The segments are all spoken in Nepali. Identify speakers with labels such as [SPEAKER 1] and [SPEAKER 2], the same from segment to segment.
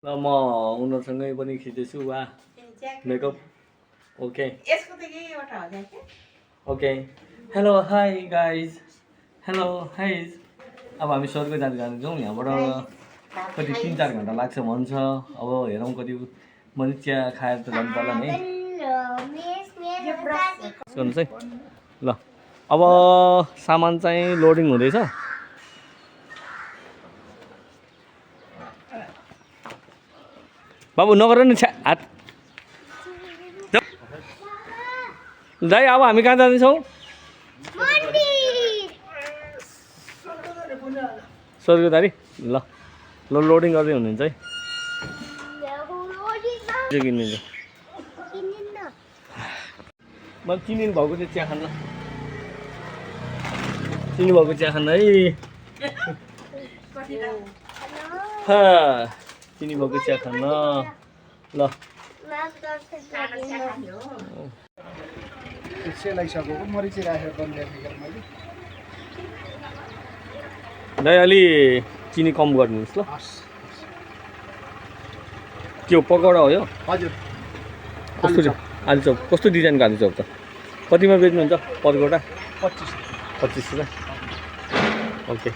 [SPEAKER 1] ल म उनीहरूसँगै पनि खिच्दैछु वा makeup okay okay hello hi guys hello guys अब हामी स्वर्ग जान्छौँ यहाँबाट कति 3-4 घन्टा लाग्छ भन्छ अब हेरौँ कति मैले चिया खाएर त जानु पर्ला नि गर्नुहोस् है ल अब सामान चाहिँ लोडिङ हुँदैछ बाबु नगर नि हात दाइ अब हामी कहाँ जाँदैछौँ स्वर्गधारी ल ल लोडिङ गर्दै हुनुहुन्छ है किन्नु मैले चिनी भएको चाहिँ चिया खान्न चिनी भएको चिया खान्न है चिनी भएको चिया खान्न ल दाइ अलि चिनी कम गरिदिनुहोस् ल के हो पकौडा हो यो
[SPEAKER 2] हजुर
[SPEAKER 1] कस्तो आलुचप कस्तो डिजाइनको आलुचप त कतिमा बेच्नुहुन्छ पकौडा 25 रुपियाँ ओके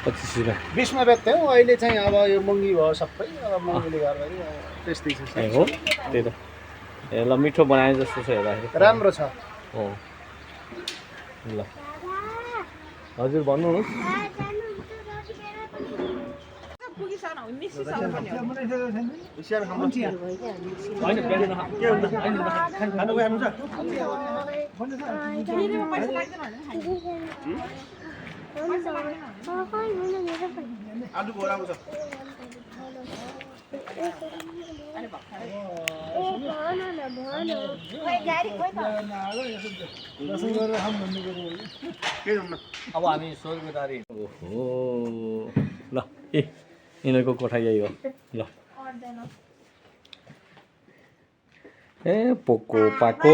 [SPEAKER 1] 25 रुपियाँ
[SPEAKER 2] 20 मा बेच्थ्यो अहिले चाहिँ अब यो महँगी भयो सबै अब महँगीले गर्दाखेरि त्यस्तै छ
[SPEAKER 1] हो त्यही त ए ल मिठो बनाए जस्तो छ हेर्दाखेरि
[SPEAKER 2] राम्रो छ
[SPEAKER 1] हो ल हजुर भन्नुहोस्
[SPEAKER 2] आलु बोराको छ
[SPEAKER 1] अब हामी स्वर्गधारी ओहो ल ए यिनीहरूको कोठा यही हो ल ए पोको पाको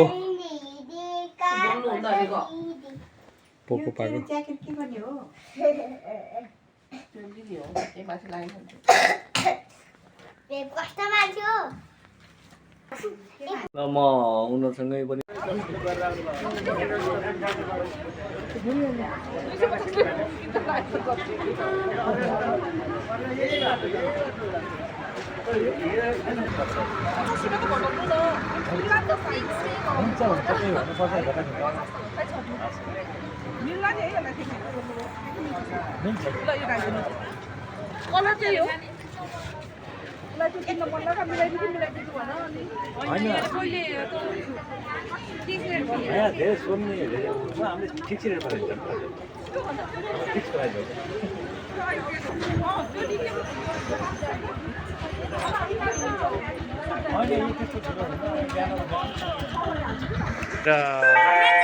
[SPEAKER 1] पोको पाको ल म उनीहरूसँगै पनि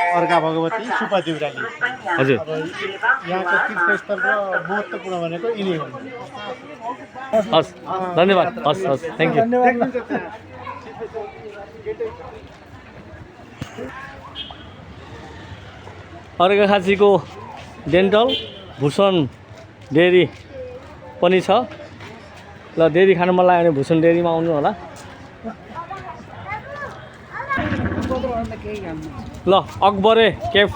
[SPEAKER 2] अर्का भगवती सुपा देउराली
[SPEAKER 1] हजुर
[SPEAKER 2] अब यहाँको तीर्थस्थल र महत्त्वपूर्ण भनेको यिनै हो
[SPEAKER 1] हस् धन्यवाद हस् हस् थ्याङ्क यू अर्घाखाँचीको डेन्टल भूषण डेरी पनि छ ल डेरी खानु मन लाग्यो भने भूषण डेरीमा आउनु होला ल अकबरे केफ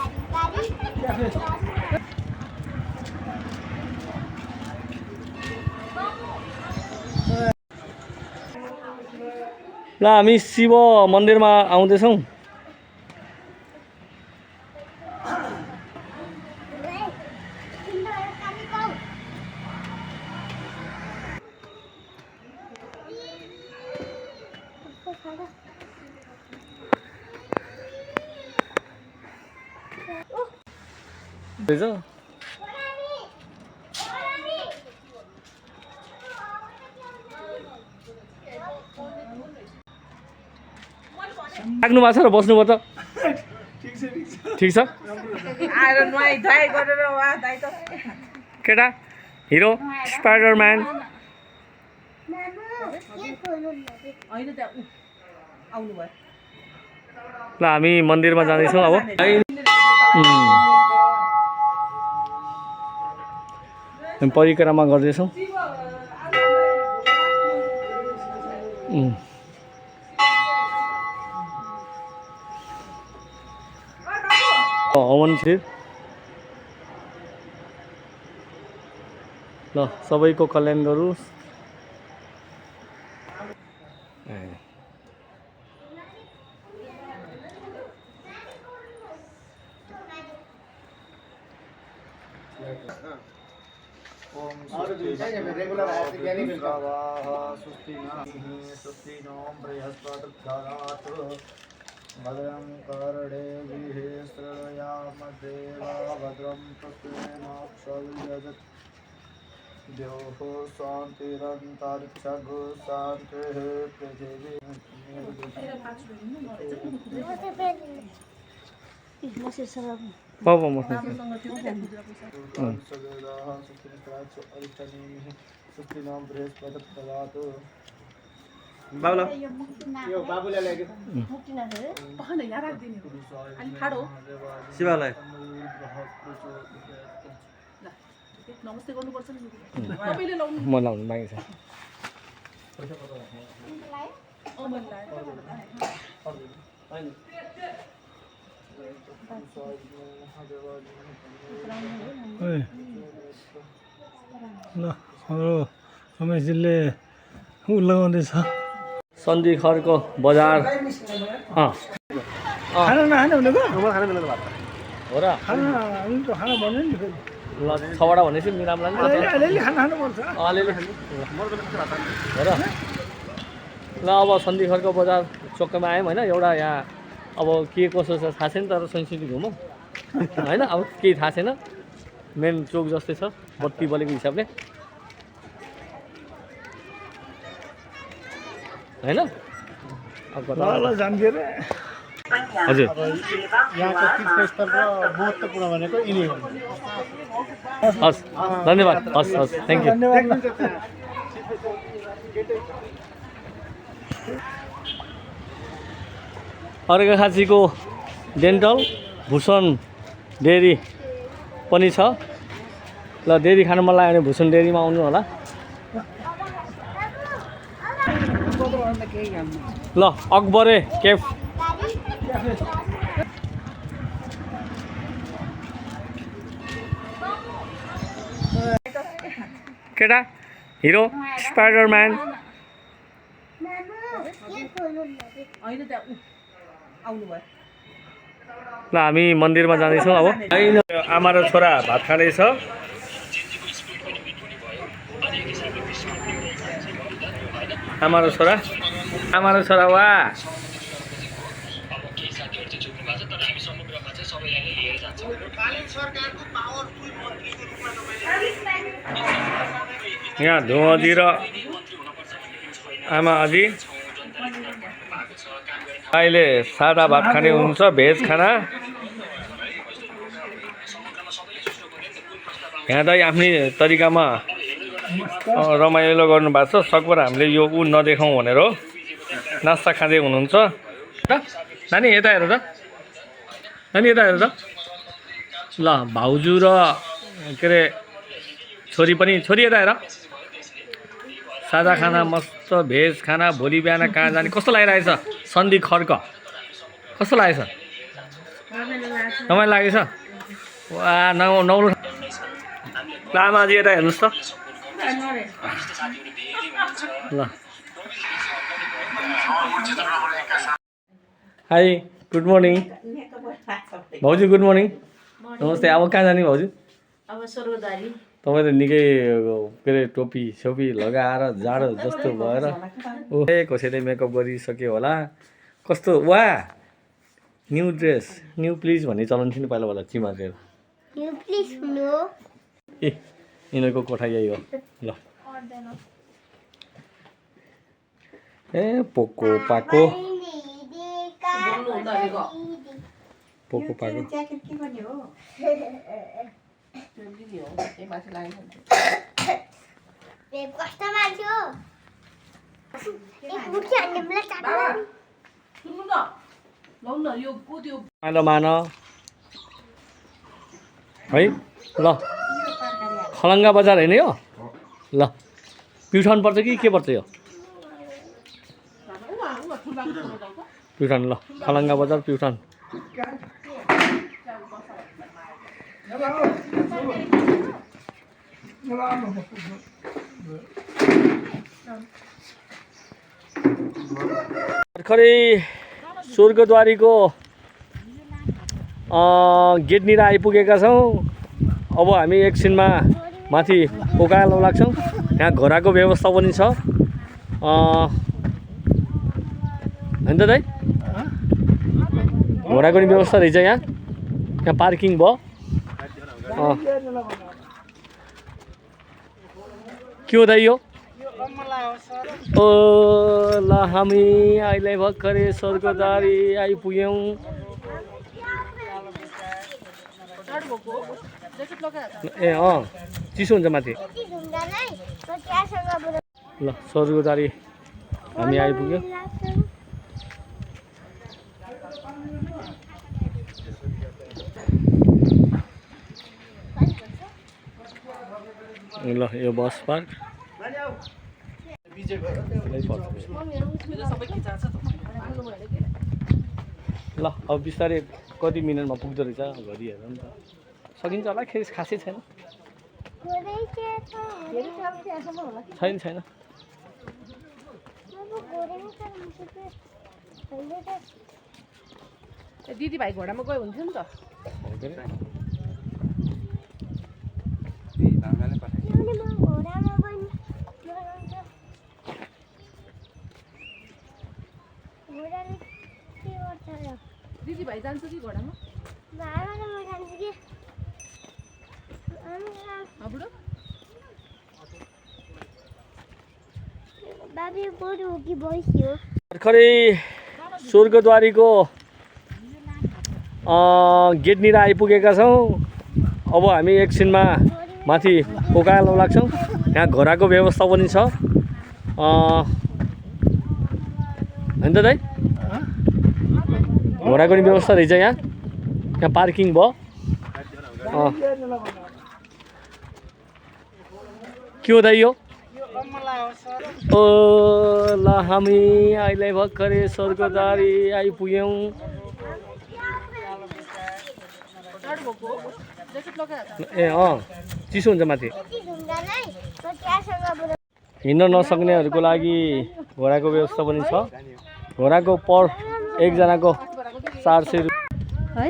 [SPEAKER 1] ल हामी शिव मन्दिरमा आउँदैछौँ लाग्नु भएको छ र बस्नुभयो त ठिक छ केटा हिरो स्पाइडरम्यान ल हामी मन्दिरमा जाँदैछौँ अब परिक्रमा गर्दैछौँ हवन छिर ल सबैको कल्याण गरोस्।
[SPEAKER 2] रेगुलर स्वस्ति नो बृहस्पतिर्दधातु भद्रं कर्णेभिः शृणुयामदेवा भद्रं तस्मेनाक्षयजत् द्योः शान्तिरन्तरिक्षगो शान्तिः पृथिवी
[SPEAKER 1] बाबा म बाबुला
[SPEAKER 2] यो बाबुले ल्यायो
[SPEAKER 1] शिवालाई
[SPEAKER 3] नमस्ते गर्नुपर्छ नि तपाईले लाउनु
[SPEAKER 1] म लाउनु बाँकी छ
[SPEAKER 4] ल हाम्रो रमेशजीले ऊ लगाउँदैछ
[SPEAKER 1] सन्धि खरको बजार
[SPEAKER 4] खाना नखाने भनेको
[SPEAKER 1] हो र
[SPEAKER 4] खाना खाना भन्यो नि फेरि
[SPEAKER 1] ल 6वटा भनेपछि मिरामलाई नि
[SPEAKER 4] अलिअलि खाना खानुपर्छ
[SPEAKER 1] अलिअलि हो र ल अब सन्धि खरको बजार चोकमा आयौँ होइन एउटा यहाँ अब के कसो छ थाहा छैन तर संस्कृति घुमौँ होइन अब केही थाहा छैन मेन चोक जस्तै छ बत्ती बलेको हिसाबले होइन अब कता
[SPEAKER 4] ल जान्थ्यो रे
[SPEAKER 1] हजुर
[SPEAKER 2] यहाँको तीर्थस्थलको महत्त्वपूर्ण भनेको यिनै हो
[SPEAKER 1] हस् धन्यवाद हस् हस् थ्याङ्क यू अर्घाखाँचीको डेन्टल भूषण डेरी पनि छ ल डेरी खानु मन लाग्यो भने भूषण डेरीमा आउनु होला ल अकबरे केफ केटा हिरो स्पाइडरम्यान
[SPEAKER 3] हैन त्यहाँ आउनु भयो
[SPEAKER 1] ल हामी मन्दिरमा जाँदैछौँ अब आमा र छोरा भात खाँदैछ आमा र छोरा वा यहाँ धुवाजी र आमा अझी अहिले सादा भात खाने हुन्छ भेज खाना यहाँ दाइ आफ्नै तरिकामा रमाइलो गर्नुभएको छ सकभर हामीले यो ऊ नदेखाउँ भनेर हो नास्ता खाँदै हुनुहुन्छ नानी यता हेर त नानी यता हेर त ल भाउजू र के अरे छोरी पनि छोरी यता हेर सादा खाना मस्त भेज खाना भोलि बिहान कहाँ जाने कस्तो लागिरहेछ सन्धि खर्क कस्तो लागेछ रमाइलो लागेछ वा नौलो ल आमाजी यता हेर्नुहोस् त ल हाई गुड मर्निङ भाउजू गुड मर्निङ नमस्ते अब कहाँ जाने भाउजू
[SPEAKER 3] अब स्वर्गद्वारी
[SPEAKER 1] तपाईँ त निकै के अरे टोपी सोपी लगाएर जाडो जस्तो भएर ए कसैले मेकअप गरिसक्यो होला कस्तो वा न्यू ड्रेस न्यू प्लिज भन्ने चलन थियो नि पहिला पहिला चिमारेर ए यिनीहरूको कोठा यही हो ल ए पोको पाको पोको पाको
[SPEAKER 3] सुन्नु न लौ न यो को त्यो
[SPEAKER 1] मालो मान है ल खलङ्गा बजार होइन यो ल प्युठान पर्छ कि के पर्छ यो प्युठान ल खलङ्गा बजार प्युठान भर्खरै स्वर्गद्वारीको गेटनिर आइपुगेका छौँ। अब हामी एकछिनमा माथि पोकालो लाग्छौँ। यहाँ घोडाको व्यवस्था पनि छ होइन त दाइ? घोडाको नि व्यवस्था रहेछ यहाँ पार्किङ भयो। के हो दाइ यो? ओ ल हामी अहिले भर्खरै स्वर्गद्वारी आइपुग्यौँ। ए चिसो हुन्छ माथि। ल स्वर्गद्वारी हामी आइपुग्यौँ। ल यो बस पार्क ल अब बिस्तारै कति मिनटमा पुग्दो रहेछ घरि हेरौँ नि त। सकिन्छ होला खेर खासै छैन छैन
[SPEAKER 3] दिदीभाइ घोडामा गयो हुन्थ्यो नि त। दिदीभाइ जान्छ कि घोडामा?
[SPEAKER 1] भर्खरै स्वर्गद्वारीको गेटनिर आइपुगेका छौँ। अब हामी एकछिनमा माथि पोकालो लाग्छौँ। यहाँ घोडाको व्यवस्था पनि छ होइन त दाइ? घोडाको नि व्यवस्था रहेछ यहाँ पार्किङ भयो। के हो दाइ यो? ओ ल हामी अहिले भर्खरै स्वर्गद्वारी आइपुग्यौँ। ए चिसो हुन्छ माथि। हिँड्न नसक्नेहरूको लागि घोडाको व्यवस्था पनि छ। घोडाको पर एकजनाको 400 रुपियाँ है।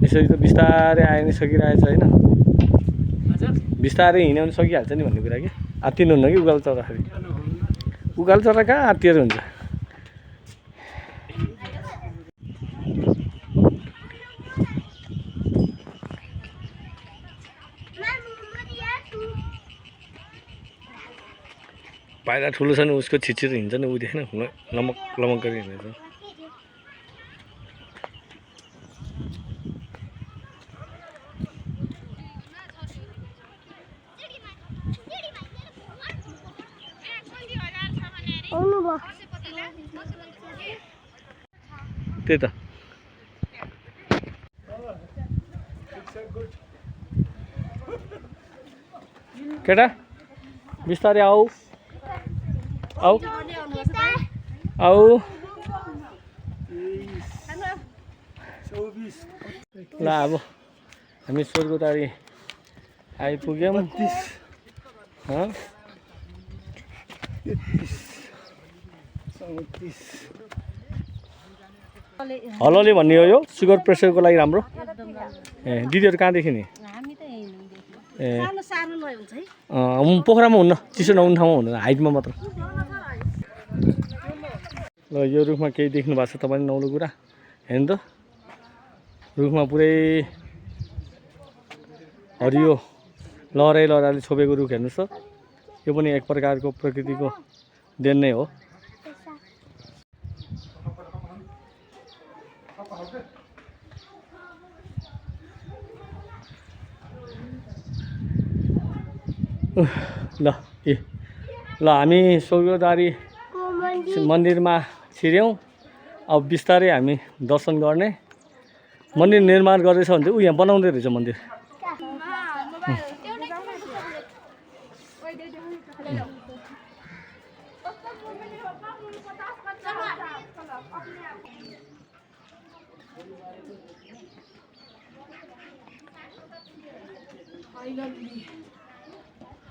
[SPEAKER 1] यसरी त बिस्तारै आयो नि सकिरहेछ होइन? बिस्तारै हिँड्यो भने सकिहाल्छ नि भन्ने कुरा कि आत्तिनुहुन्न कि उकालो चढ्दाखेरि? उकालो चढ्दा कहाँ आत्तिएर हुन्छ? पाइला ठुलो छ नि उसको छिटछिटो हिँड्छ नि ऊ देखेन लमक लमक गरी हिँड्छ। त्यही त केटा बिस्तारै आऊ आऊ आऊ। ल अब हामी स्वर्गद्वारी आइपुग्यौँ। हलले भन्ने हो यो सुगर प्रेसरको लागि राम्रो। ए दिदीहरू कहाँदेखि नि? ए पोखरामा हुन्न, चिसो नहुने ठाउँमा हुन्न, हाइटमा मात्र। ल यो रुखमा केही देख्नु भएको छ तपाईँले नौलो कुरा हेर्नु त। रुखमा पुरै हरियो लहरै लहराले छोपेको रुख हेर्नुहोस् त। यो पनि एक प्रकारको प्रकृतिको देन नै हो। ल हामी स्वर्गद्वारी मन्दिरमा छिर्यौँ। अब बिस्तारै हामी दर्शन गर्ने। मन्दिर निर्माण गरेछ भने चाहिँ ऊ यहाँ बनाउँदै रहेछ मन्दिर।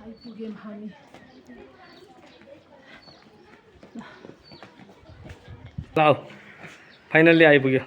[SPEAKER 3] आइपुग्यौँ हामी।
[SPEAKER 1] ल फाइनल्ली आइपुग्यो।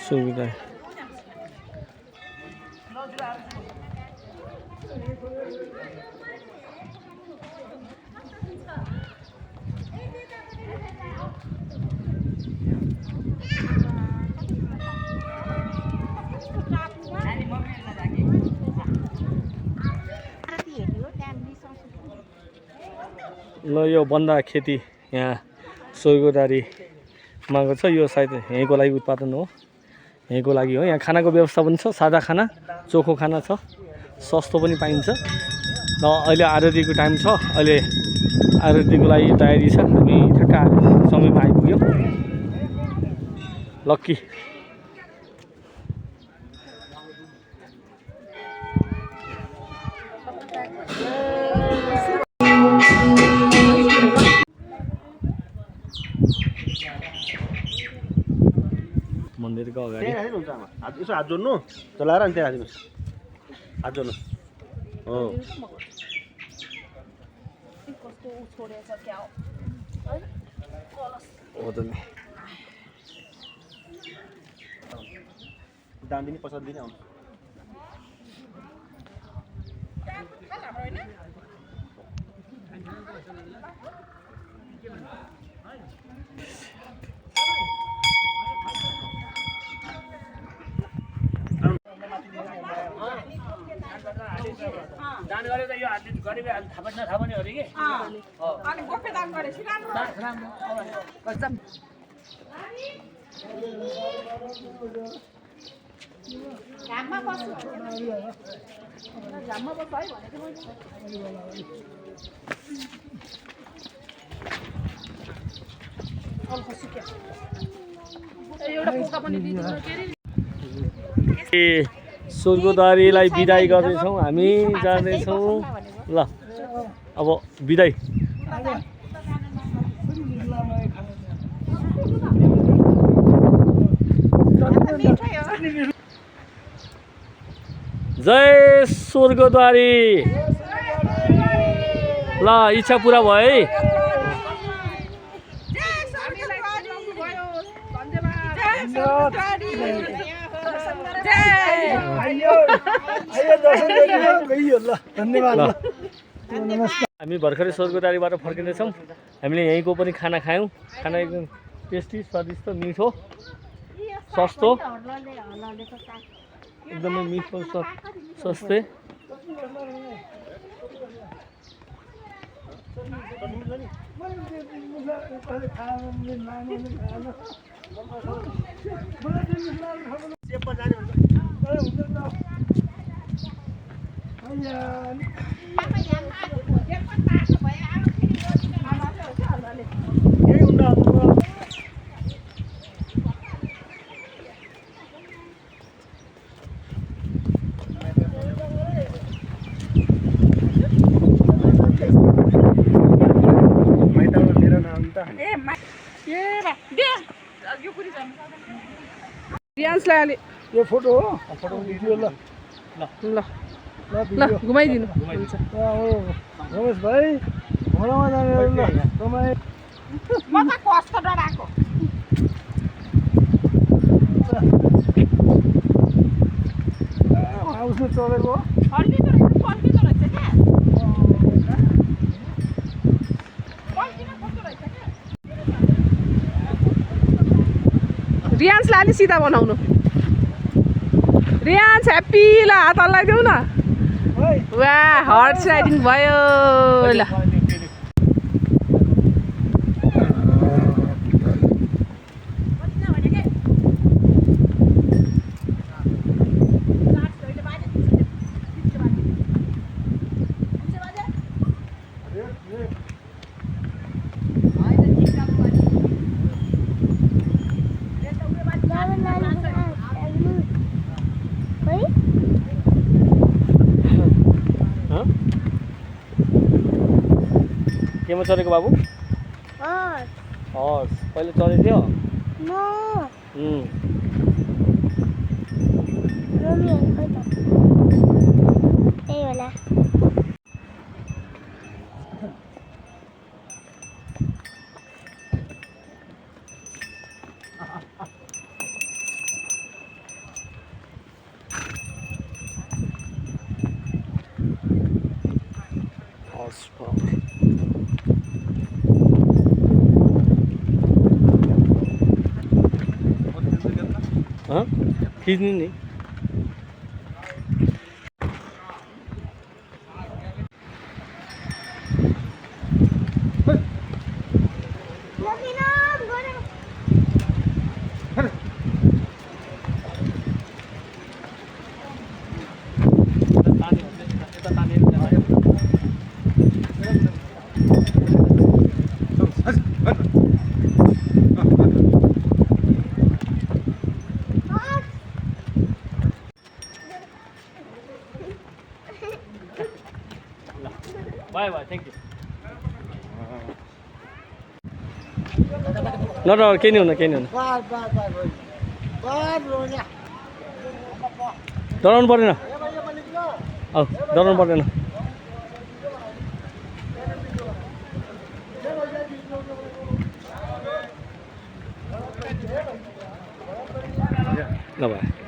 [SPEAKER 1] सुविधा ल यो बन्दा खेती यहाँ स्वर्गदारीमा छ। यो सायद यहीँको लागि उत्पादन हो, यहीँको लागि हो। यहाँ खानाको व्यवस्था पनि छ, सादा खाना, चोखो खाना छ, सस्तो पनि पाइन्छ। र अहिले आरतीको टाइम छ, अहिले आरतीको लागि तयारी छ। हामी ठ्याक्क समयमा आइपुग्यौँ। लक्की मन्दिरको अगाडि
[SPEAKER 2] यसो हात जोड्नु चलाएर अनि त्यहाँ हालिदिनुहोस्। हात जोड्नु हो।
[SPEAKER 1] हो त नि
[SPEAKER 2] दाम दिने पैसा दिने आउनु।
[SPEAKER 5] दान गरे त यो हातले गरिबे हात थाहा पनि हो रे के
[SPEAKER 3] अनि गोफे दान गरेपछि राम्रो
[SPEAKER 5] कसम
[SPEAKER 3] घाममा बस्नु घाममा बस्छ है भनेको मैले एउटा पोका पनि दिदिनु के रे
[SPEAKER 1] स्वर्गदारीलाई बिदाई गर्दैछौँ। हामी जाँदैछौँ। ल अब बिदाई। जय स्वर्गद्वारी। ल इच्छा पुरा भयो है। हामी भर्खरै स्वर्गद्वारीबाट फर्किँदैछौँ। हामीले यहीँको पनि खाना खायौँ। खाना एकदम टेस्टी, स्वादिष्ट, मिठो, सस्तो, एकदमै मिठो, सस्तै।
[SPEAKER 3] रियान्सलाई अलि
[SPEAKER 4] यो फोटो हो, फोटो भिडियो। ल
[SPEAKER 3] ल
[SPEAKER 4] ल
[SPEAKER 3] ल घुमाइदिनु हुन्छ
[SPEAKER 4] रमेश भाइ घोडामा जाने ल तपाईँ
[SPEAKER 3] म त कस्तो डराएको
[SPEAKER 4] उसले चलेको
[SPEAKER 3] हल्लिँदो रहेछ पल्किँदो रहेछ क्या पल्किन खोज्दो रहेछ क्या रियान्सलाई अलि सिधा बनाउनु रियान्स ह्याप्पी ल हात हल्लाइदेऊ न वा हर्स राइडिङ भयो ल
[SPEAKER 1] केमा चढेको बाबु हर्स कहिले चढेको थियो हर्स खिच्नु नि बाय बाय थ्याङ्क यू न केही नि हुन डराउनु पर्दैन औ डराउनु पर्दैन ल भाइ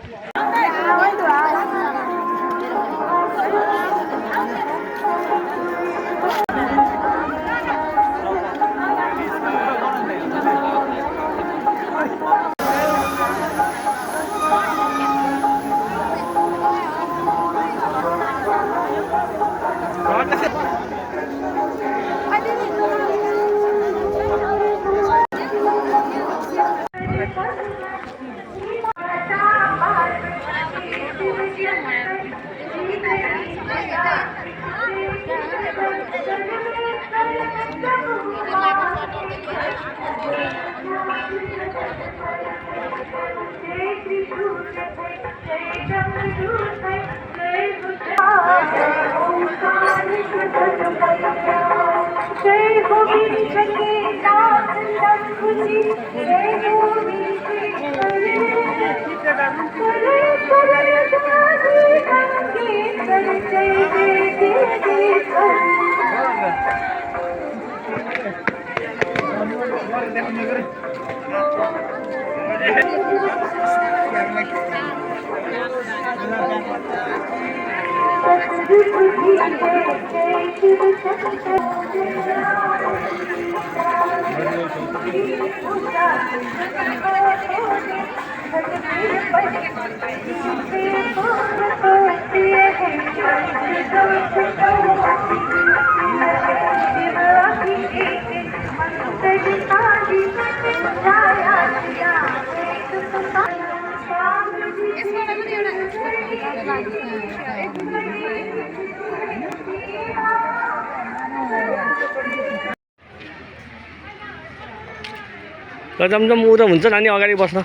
[SPEAKER 1] जमजम उता हुन्छ नानी अगाडि बस्न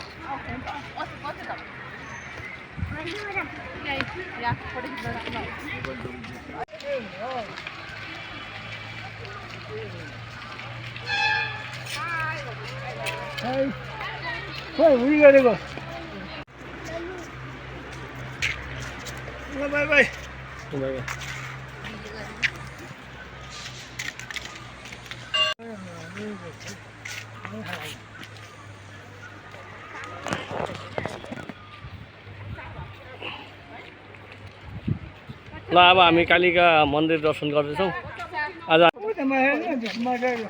[SPEAKER 4] उही गरेको ल बाई बाई
[SPEAKER 1] ल अब हामी कालिका मन्दिर दर्शन गर्दैछौँ आज
[SPEAKER 4] उतामा हेर्नु त्यसमा गएर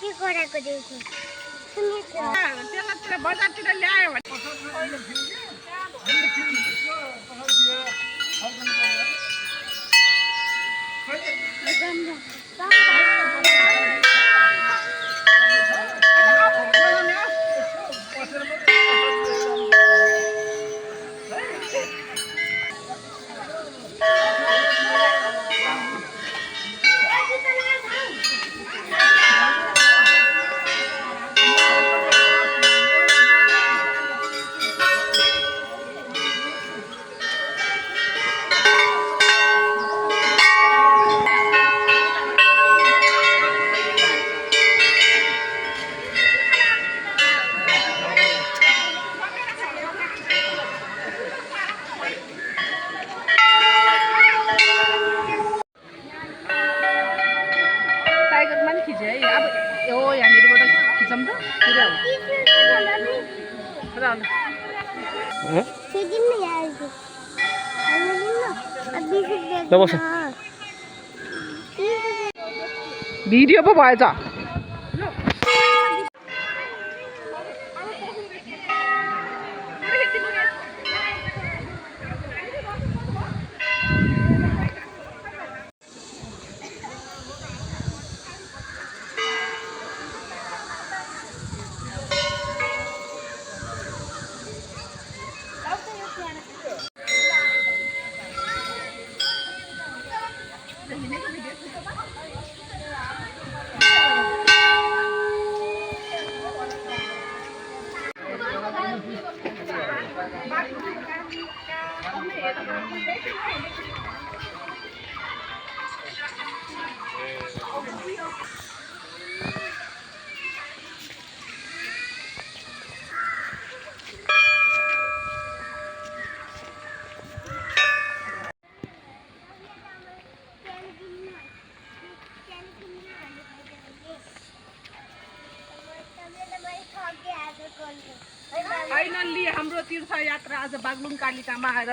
[SPEAKER 6] के गरेको देख्छु सुनेको
[SPEAKER 3] त्यसलाई बजारतिर ल्यायो भने टाइगरमा नि खिच्यो है अब यो यहाँनिरबाट खिचौँ त भिडियो पो भएछ फाइनल्ली हाम्रो तीर्थयात्रा आज बागलुङ कालिकामा आएर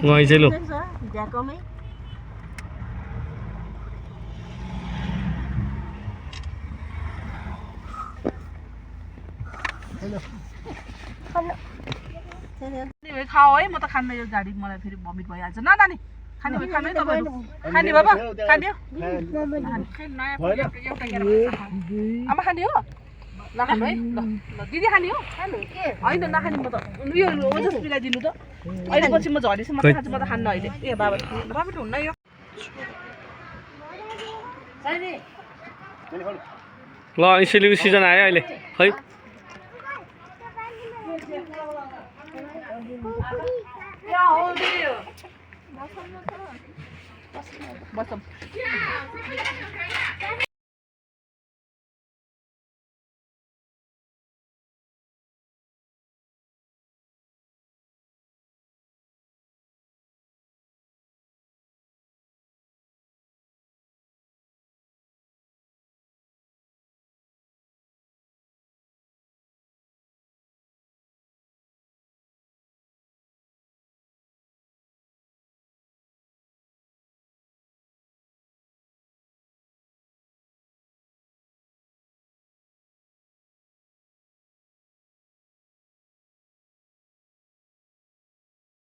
[SPEAKER 1] ngồi chơi luôn.
[SPEAKER 6] Dạ con mấy. Hello.
[SPEAKER 3] भए खाऊ है म त खान्न यो गाडी मलाई फेरि भमिट भइहाल्छ न नानी खाने भए खानु है तपाईँहरू खाने बाबा खाने हो एउटा आमा खाने हो नखानु है ल दिदी खाने हो होइन नखाने म त यो ओजस मिलाइदिनु त अहिले पछि म झरेपछि मात्रै खान्छु म त खान्न अहिले ए बाबा बाबा त हुन्न यो
[SPEAKER 1] ल यसैले सिजन आयो अहिले खै
[SPEAKER 3] बसम